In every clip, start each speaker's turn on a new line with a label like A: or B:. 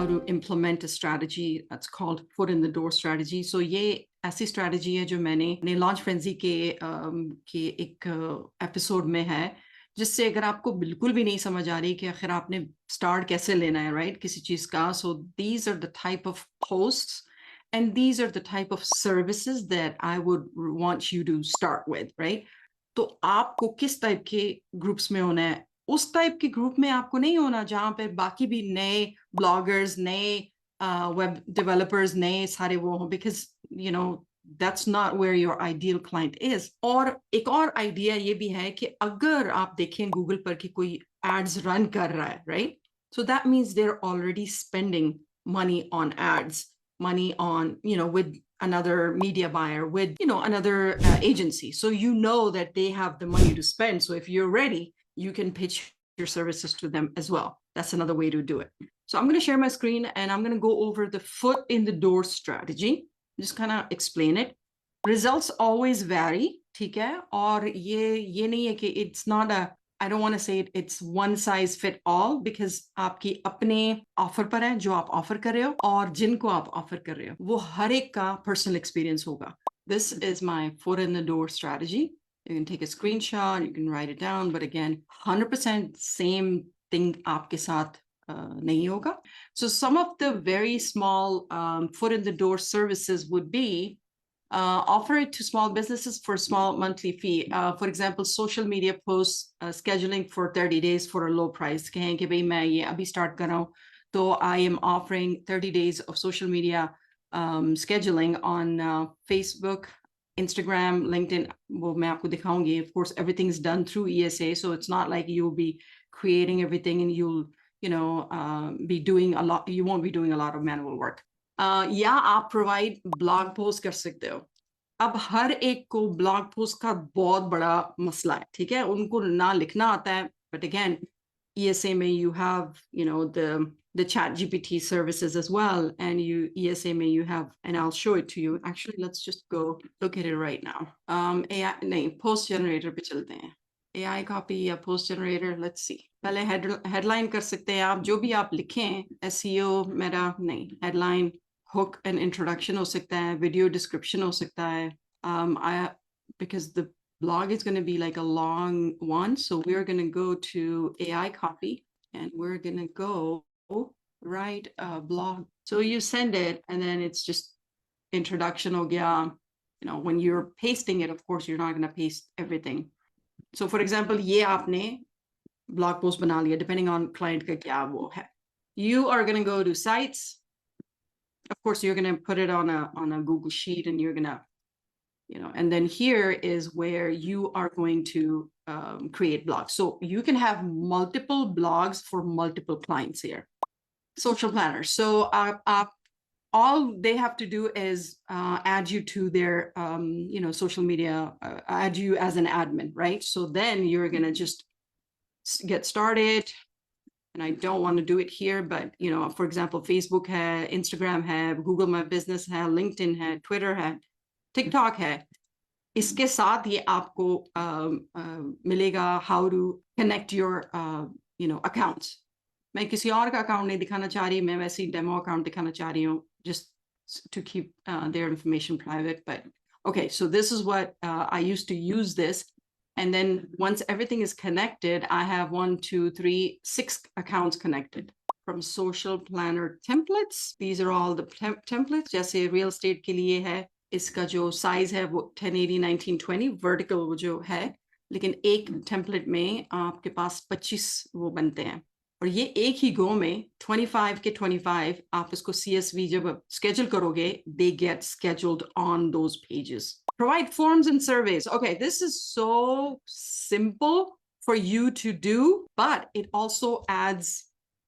A: how to implement a strategy that's called foot in the door strategy. So ये ऐसी strategy है जो मैंने अपने launch frenzy के एक episode में है, जिससे अगर आपको बिल्कुल भी नहीं समझ आ रही कि आखिर आपने start कैसे लेना है, right, किसी चीज का. So these are the type of posts and these are the type of services that I would want you to start with, right? तो आपको किस टाइप के ग्रुप्स में होना है? उस टाइप के ग्रुप में आपको नहीं होना जहां पे बाकी भी नए ब्लॉगर्स, नए वेब डेवलपर्स, नए सारे वो हो, because you know that's not where your ideal client is. और एक और आइडिया ये भी है कि अगर आप देखें गूगल पर कि कोई एड्स रन कर रहा है, right? So that means they're already spending money on ads, money on, you know, with another media buyer, with, you know, another agency. So you know that they have the money to spend. So if you're ready, you can pitch your services to them as well. That's another way to do it. So I'm going to share my screen and I'm going to go over the foot in the door strategy. Just kind of explain it. Results always vary, ठीक है? और ये नहीं है कि it's not a, I don't want to say it's one size fit all, because आपकी अपने offer पर है जो आप ऑफर कर रहे हो और जिनको आप ऑफर कर रहे हो वो हर एक का पर्सनल एक्सपीरियंस होगा. This is my foot in the door strategy. You can take a screenshot, you can write it down, but again, 100% same thing आपके साथ nahi hoga. So some of the very small foot in the door services would be offer it to small businesses for a small monthly fee. For example, social media posts scheduling for 30 days for a low price. कहें कि भाई मैं ये अभी start कर रहा हूँ, तो I am offering 30 days of social media scheduling on Facebook, Instagram, LinkedIn. वो मैं आपको दिखाऊंगी. Of course, everything is done through ESA, so it's not like you'll be creating everything and you'll, you know, be doing a lot. You won't be doing a lot of manual work. या आप provide blog post कर सकते हो. अब हर एक को blog post का बहुत बड़ा मसला है, ठीक है? उनको ना लिखना आता है, बट अगेन ESA में you have, you know, the chat GPT services as well, and you ESA में you have, and I'll show it to you. Actually, let's just go look at it right now. AI नहीं, post generator पे चलते हैं. AI copy या post generator, let's see. पहले headline कर सकते हैं आप, जो भी आप लिखें, SEO मेरा नहीं, headline, hook and introduction हो सकता है, video description हो सकता है. Because the blog is going to be like a long one, so we're going to go to AI copy and we're going to go write a blog. So you send it and then it's just introduction ho gaya. You know, when you're pasting it, of course, you're not going to paste everything. So for example, ye aapne blog post bana liya, depending on client ka kya wo hai. You are going to go to sites. Of course, you're going to put it on a Google Sheet and you're going to, you know, and then here is where you are going to create blogs. So you can have multiple blogs for multiple clients here. Social planners. So all they have to do is add you to their, you know, social media, add you as an admin, right? So then you're going to just get started. And I don't want to do it here, but, you know, for example, Facebook hai, Instagram hai, Google My Business hai, LinkedIn hai, Twitter hai, TikTok है. इसके साथ ये आपको मिलेगा how to connect your you know accounts. मैं किसी और का अकाउंट नहीं दिखाना चाह रही, मैं वैसे ही डेमो अकाउंट दिखाना चाह रही हूँ, just to keep their information private. But okay, so this is what I used to use this. And then once everything is connected, I have 1, 2, 3, 6 accounts connected. From social planner templates, these are all the templates. जैसे real estate के लिए है, इसका जो size है वो 1080 1920 vertical वो जो है, लेकिन एक template में आपके पास 25 वो बनते हैं. और ये एक ही go में 25 के 25 आप इसको CSV जब schedule करोगे, they get scheduled on those pages. Provide forms and surveys. Okay, this is so simple for you to do, but it also adds,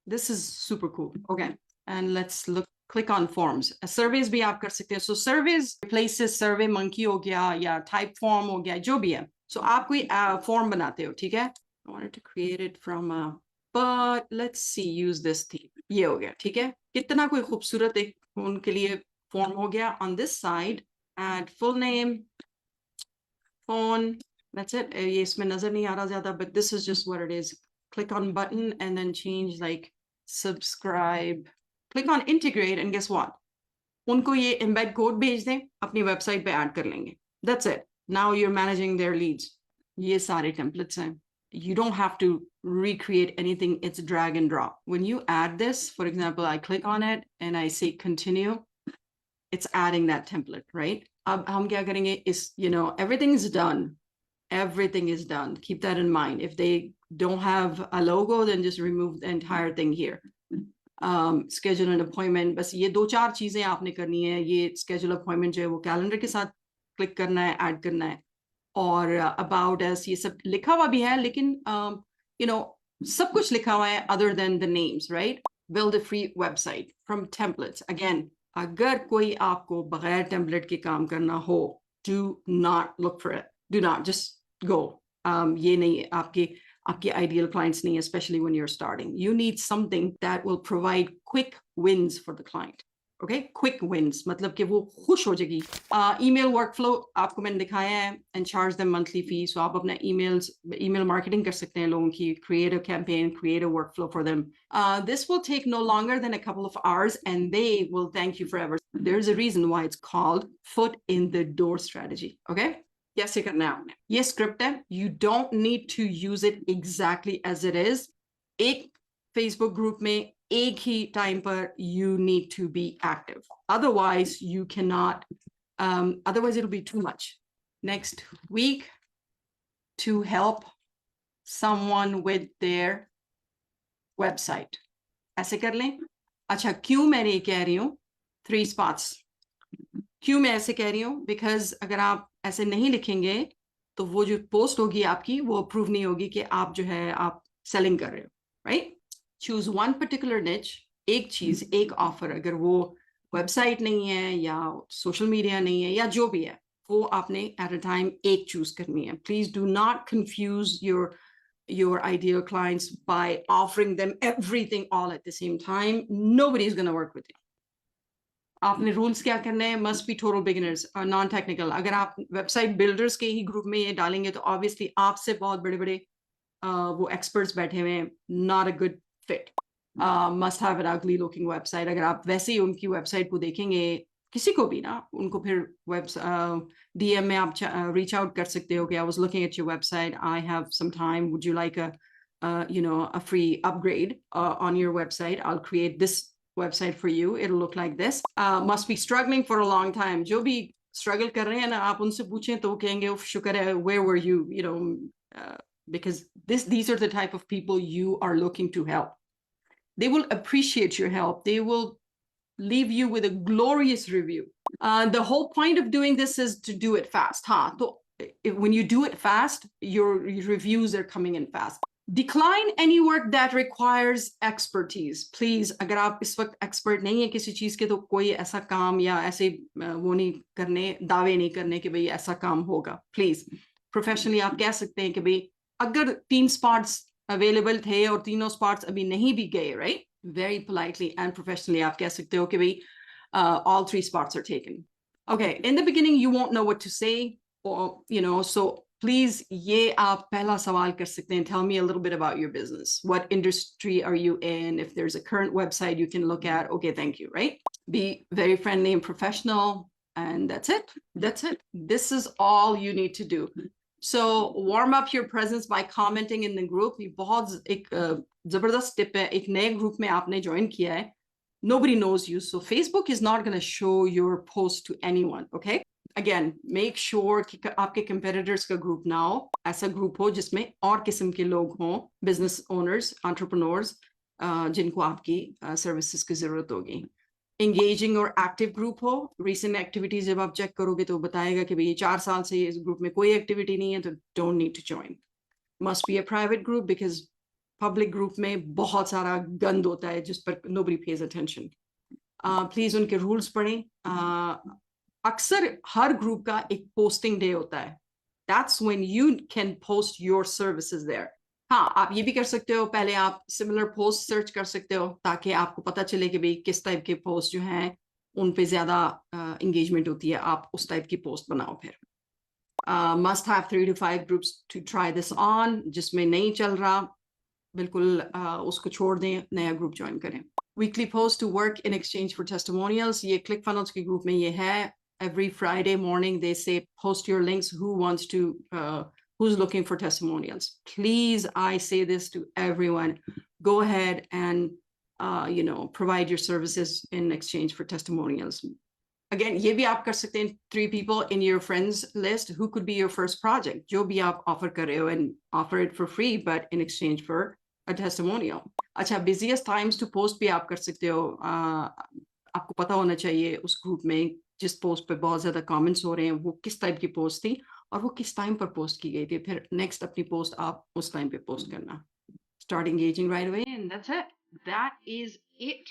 A: this is super cool. Okay, and let's look, click on forms. Surveys भी आप कर सकते हैं. So surveys replaces survey monkey हो गया या type form हो गया, जो भी है. So आप कोई form बनाते हो, ठीक है? I wanted to create it from but let's see, use this theme. ये हो गया, ठीक है? कितना कोई खूबसूरत एक उनके लिए form हो गया. On this side, add full name, phone, that's it. ये इसमें नजर नहीं आ रहा ज़्यादा, but this is just what it is. Click on button and then change like subscribe click on integrate and guess what, उनको ये embed code भेज दें, अपनी website पे add कर लेंगे. That's it. Now you're managing their leads. ये सारे templates हैं. You don't have to recreate anything. It's drag and drop. When you add this, for example, I click on it and I say continue, it's adding that template, right? अब हम क्या करेंगे is, everything is done. Everything is done. Keep that in mind. If they don't have a logo, then just remove the entire thing here. Schedule an appointment. बस ये 2-4 चीजें आपने करनी है. ये schedule appointment जो है वो calendar के साथ click करना है, add करना है. और about us ये सब लिखा हुआ भी है, लेकिन सब कुछ लिखा हुआ है other than the names, right? Build a free website from templates. Again, अगर कोई आपको बगैर template के काम करना हो, do not look for it. Do not, just go. ये नहीं आपके ideal clients नहीं, especially when you're starting. You need something that will provide quick wins for the client. Okay, quick wins, मतलब कि वो खुश हो जाएगी. Email workflow आपको मैंने दिखाया है and charge them monthly fee. So आप अपना email marketing कर सकते हैं लोगों की, create a campaign, create a workflow for them. This will take no longer than a couple of hours and they will thank you forever. There's a reason why it's called foot in the door strategy. Okay. Yes, now. Yes, script है. You don't need to use it exactly as it is. एक Facebook group में एक ही time पर you need to be active. Otherwise, you cannot. Otherwise, it'll be too much. Next week, to help someone with their website. ऐसे कर लें. अच्छा, क्यों मैं ये कह रही हूँ? 3 spots. क्यों मैं ऐसे कह रही हूँ? Because अगर आप ऐसे नहीं लिखेंगे तो वो जो पोस्ट होगी आपकी वो अप्रूव नहीं होगी कि आप जो है आप सेलिंग कर रहे हो, right? Choose one particular niche, एक चीज, एक ऑफर. अगर वो वेबसाइट नहीं है या सोशल मीडिया नहीं है या जो भी है, वो आपने एट अ टाइम एक चूज करनी है. Please do not confuse your ideal clients by offering them everything all at the same time. Nobody is going to work with you. आपने रूल्स क्या करने हैं? मस्ट बी टोटल बिगिनर्स और non technical. अगर आप website builders के ही group में ये डालेंगे तो ऑब्वियसली आपसे बहुत बड़े बड़े वो एक्सपर्ट्स बैठे हुए हैं. Not a good fit. Must have an अगली लुकिंग वेबसाइट. अगर आप वैसे ही उनकी वेबसाइट को देखेंगे, किसी को भी ना, उनको फिर डीएम में आप रीच आउट कर सकते हो कि I was looking at your website, I have some time, would you like a free upgrade on your website? I'll create this website for you. It'll look like this. Must be struggling for a long time. जो भी struggle कर रहे हैं ना, आप उनसे पूछें तो वो कहेंगे शुक्र है, where were you? Because these are the type of people you are looking to help. They will appreciate your help. They will leave you with a glorious review. The whole point of doing this is to do it fast. So when you do it fast, your reviews are coming in fast. Decline any work that requires expertise. Please, अगर आप इस वक्त expert नहीं है किसी चीज के, तो कोई ऐसा काम या ऐसे वो नहीं करने, दावे नहीं करने कि भाई ऐसा काम होगा. Please, professionally आप कह सकते हैं कि भाई अगर 3 spots available थे और तीनों spots अभी नहीं भी गए, right? Very politely and professionally आप कह सकते हो कि भाई all 3 spots are taken. Okay, in the beginning you won't know what to say, or so please ये आप पहला सवाल कर सकते हैं. Tell me a little bit about your business. What industry are you in? If there's a current website you can look at, okay, thank you, right? Be very friendly and professional, and that's it. This is all you need to do. So warm up your presence by commenting in the group. ये बहुत एक जबरदस्त tip है. एक नए group में आपने join किया है, nobody knows you, so Facebook is not going to show your post to anyone. Okay, again, make sure कि आपके competitors का group ना हो, ऐसा group हो जिसमें और किस्म के लोग हों, business owners, entrepreneurs, जिनको आपकी services की जरूरत होगी. Engaging और active group हो. Recent activities जब आप check करोगे तो बताएगा कि भाई 4 साल से इस group में कोई activity नहीं है, तो don't need to join. Must be a private group because public group में बहुत सारा गंद होता है जिस पर nobody pays attention. Please उनके rules पढ़ें. अक्सर हर group का एक posting day होता है. That's when you can post your services there. हाँ, आप ये भी कर सकते हो, पहले आप similar posts search कर सकते हो ताकि आपको पता चले कि भाई किस टाइप के post जो हैं उन पे ज्यादा engagement होती है. आप उस टाइप की post बनाओ फिर. Must have 3 to 5 groups to try this on. जिसमें नहीं चल रहा, बिल्कुल उसको छोड़ दें, नया ग्रुप ज्वाइन करें. weekly post to work in exchange for testimonials. ये ClickFunnels के group में ये है. Every Friday morning they say post your links. Who's looking for testimonials? Please, I say this to everyone. Go ahead and provide your services in exchange for testimonials. Again, ये भी आप कर सकते हैं 3 people in your friends list who could be your first project. जो भी आप offer कर रहे हो and offer it for free, but in exchange for a testimonial. अच्छा, busiest times to post भी आप कर सकते हो. आपको पता होना चाहिए उस ग्रुप में जिस पोस्ट पे बहुत ज्यादा कमेंट्स हो रहे हैं वो किस टाइप की पोस्ट थी और वो किस टाइम पर पोस्ट की गई थी. फिर नेक्स्ट अपनी पोस्ट आप उस टाइम पे पोस्ट करना. Start engaging right away, and that's it. That is it.